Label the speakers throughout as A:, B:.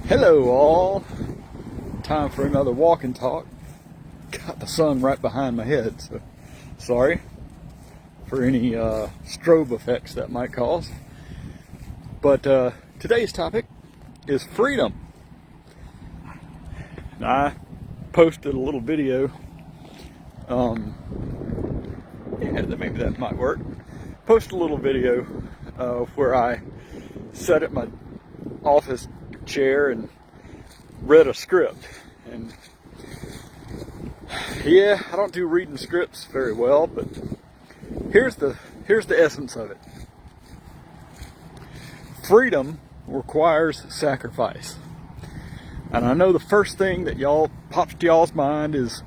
A: Hello all, time for another walk and talk. Got the sun right behind my head, so sorry for any strobe effects that might cause. But today's topic is freedom. Now, I posted a little video, maybe that might work. Posted a little video where I sat at my office chair and read a script. And yeah, I don't do reading scripts very well, but here's the essence of it. Freedom requires sacrifice. And I know the first thing that pops to y'all's mind is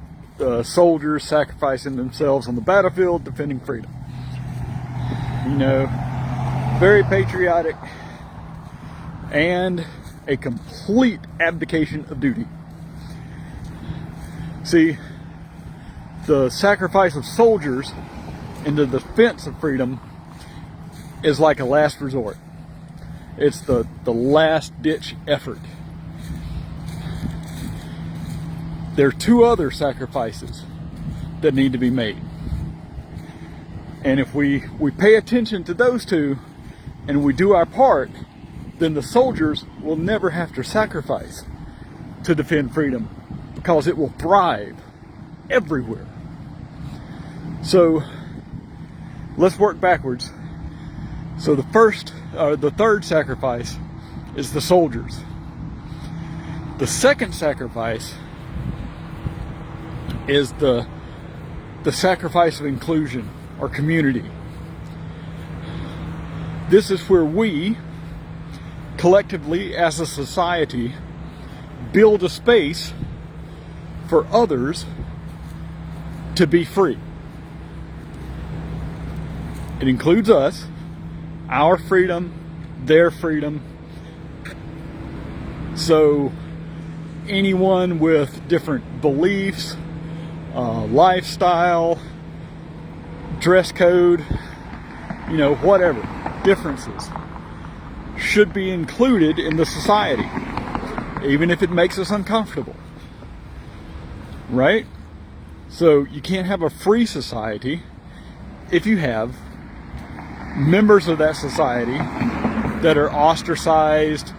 A: soldiers sacrificing themselves on the battlefield defending freedom. You know, very patriotic and a complete abdication of duty. See, the sacrifice of soldiers in the defense of freedom is like a last resort. It's the last ditch effort. There are two other sacrifices that need to be made. And if we pay attention to those two and we do our part, then the soldiers will never have to sacrifice to defend freedom, because it will thrive everywhere. So let's work backwards. So the third sacrifice is the soldiers. The second sacrifice is the sacrifice of inclusion or community. This is where we collectively as a society build a space for others to be free. It includes us, our freedom, their freedom. So anyone with different beliefs, lifestyle, dress code, whatever, differences, should be included in the society, even if it makes us uncomfortable, right? So you can't have a free society if you have members of that society that are ostracized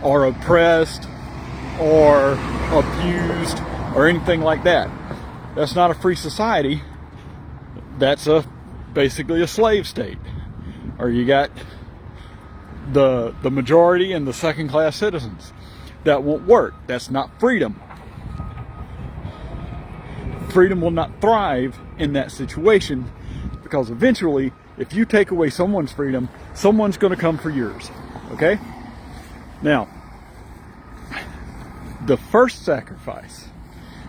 A: or oppressed or abused or anything like that. That's not a free society. That's basically a slave state. Or you got the majority and the second-class citizens. That won't work. That's not freedom. Freedom will not thrive in that situation, because eventually, if you take away someone's freedom, someone's going to come for yours. Okay? Now, the first sacrifice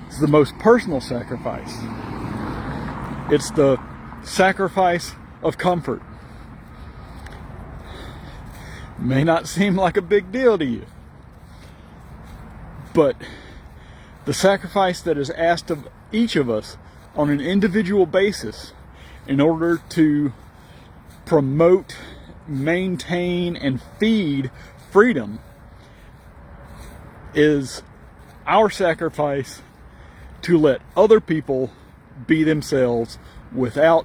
A: is the most personal sacrifice. It's the sacrifice of comfort. May not seem like a big deal to you, but the sacrifice that is asked of each of us on an individual basis in order to promote, maintain, and feed freedom is our sacrifice to let other people be themselves without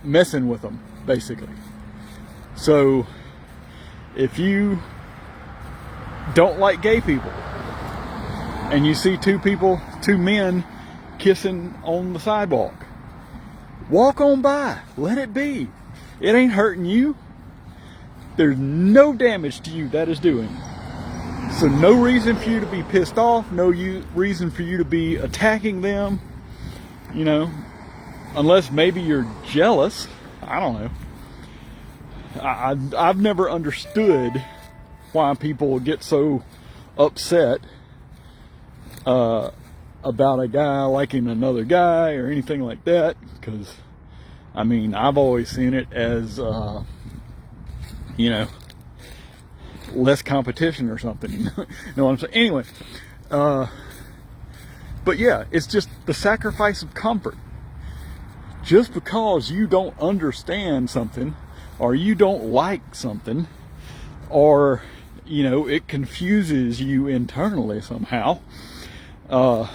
A: messing with them, basically. So if you don't like gay people and you see two men kissing on the sidewalk, walk on by, let it be. It ain't hurting you. There's no damage to you that is doing. So no reason for you to be pissed off, no reason for you to be attacking them, unless maybe you're jealous. I don't know. I've never understood why people get so upset about a guy liking another guy or anything like that, because I've always seen it as less competition or something. You know what I'm saying? Anyway, but yeah, it's just the sacrifice of comfort. Just because you don't understand something, or you don't like something, or it confuses you internally somehow. You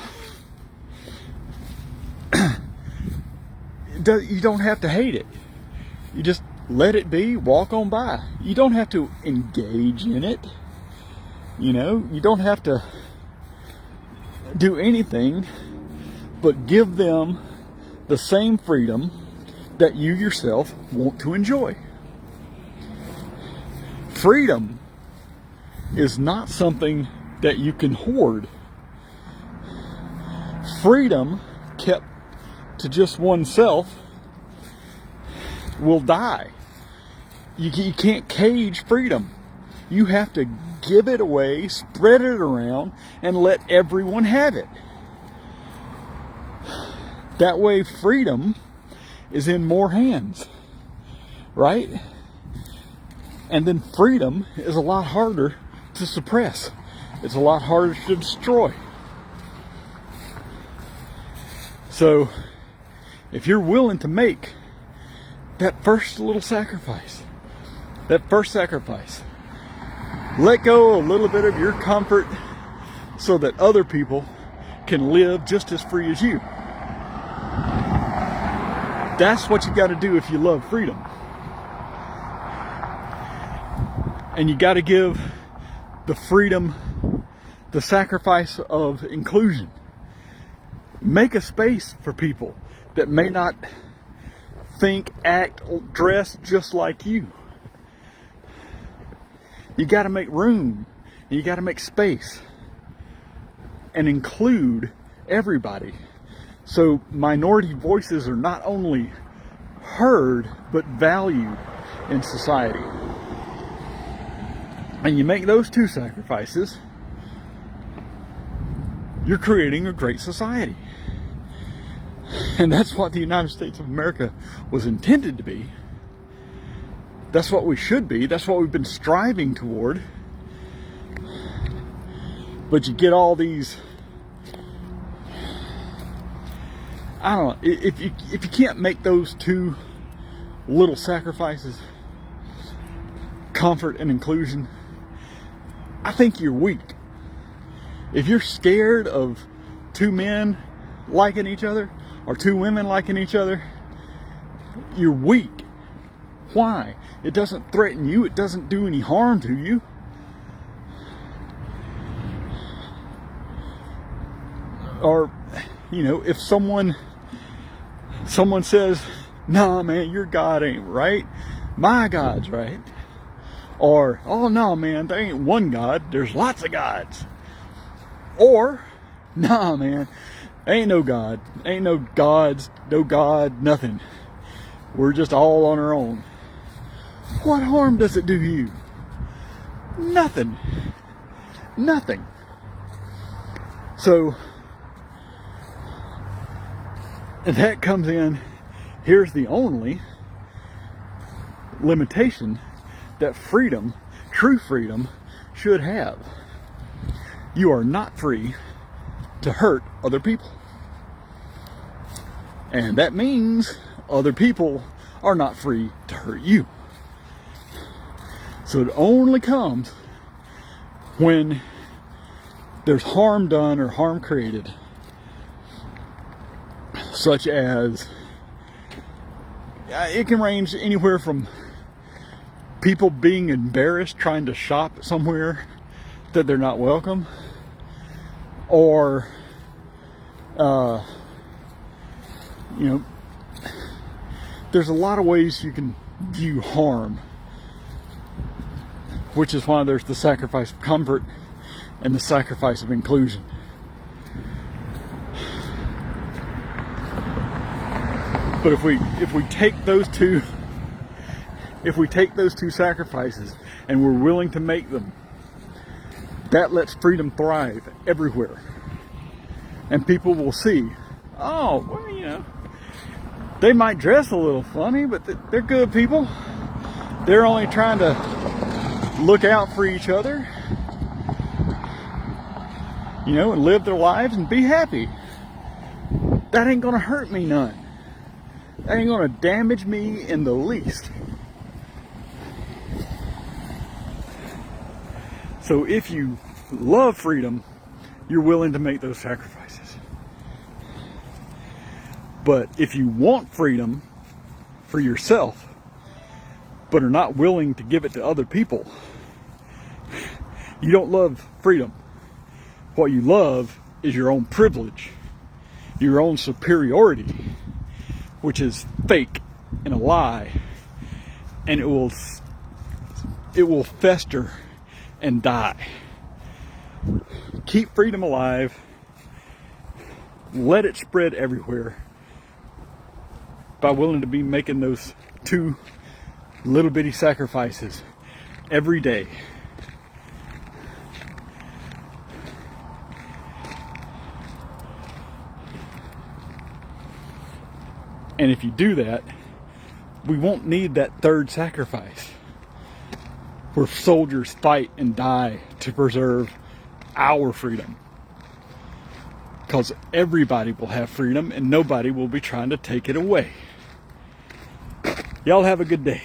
A: don't have to hate it. You just let it be, walk on by. You don't have to engage in it. You don't have to do anything but give them the same freedom that you yourself want to enjoy. Freedom is not something that you can hoard. Freedom kept to just oneself will die. You can't cage freedom. You have to give it away, spread it around, and let everyone have it. That way freedom is in more hands, right? And then freedom is a lot harder to suppress. It's a lot harder to destroy. So if you're willing to make that first little sacrifice, let go a little bit of your comfort so that other people can live just as free as you. That's what you got to do if you love freedom. And you got to give the freedom the sacrifice of inclusion. Make a space for people that may not think, act, dress just like you. You got to make room. You got to make space and include everybody. So minority voices are not only heard, but valued in society. And you make those two sacrifices, you're creating a great society. And that's what the United States of America was intended to be. That's what we should be. That's what we've been striving toward. But you get all these, I don't know, if you can't make those two little sacrifices, comfort and inclusion, I think you're weak. If you're scared of two men liking each other or two women liking each other, you're weak. Why? It doesn't threaten you. It doesn't do any harm to you. Or, if someone says, "Nah, man, your God ain't right. My God's right." Or, "Oh, no, man, there ain't one God. There's lots of gods." Or, "Nah, man, ain't no God. Ain't no gods, no God, nothing. We're just all on our own." What harm does it do you? Nothing. Nothing. So, and that comes in, here's the only limitation that freedom, true freedom, should have. You are not free to hurt other people. And that means other people are not free to hurt you. So it only comes when there's harm done or harm created, such as, it can range anywhere from people being embarrassed trying to shop somewhere that they're not welcome, or there's a lot of ways you can view harm, which is why there's the sacrifice of comfort and the sacrifice of inclusion. But if we take those two sacrifices and we're willing to make them, that lets freedom thrive everywhere. And people will see, oh, well, they might dress a little funny, but they're good people. They're only trying to look out for each other, and live their lives and be happy. That ain't gonna hurt me none. That ain't gonna damage me in the least. So if you love freedom, you're willing to make those sacrifices. But if you want freedom for yourself, but are not willing to give it to other people, you don't love freedom. What you love is your own privilege, your own superiority, which is fake and a lie, and it will fester and die. Keep freedom alive. Let it spread everywhere by willing to be making those 2 little bitty sacrifices every day. And if you do that, we won't need that 3rd sacrifice where soldiers fight and die to preserve our freedom. Because everybody will have freedom and nobody will be trying to take it away. Y'all have a good day.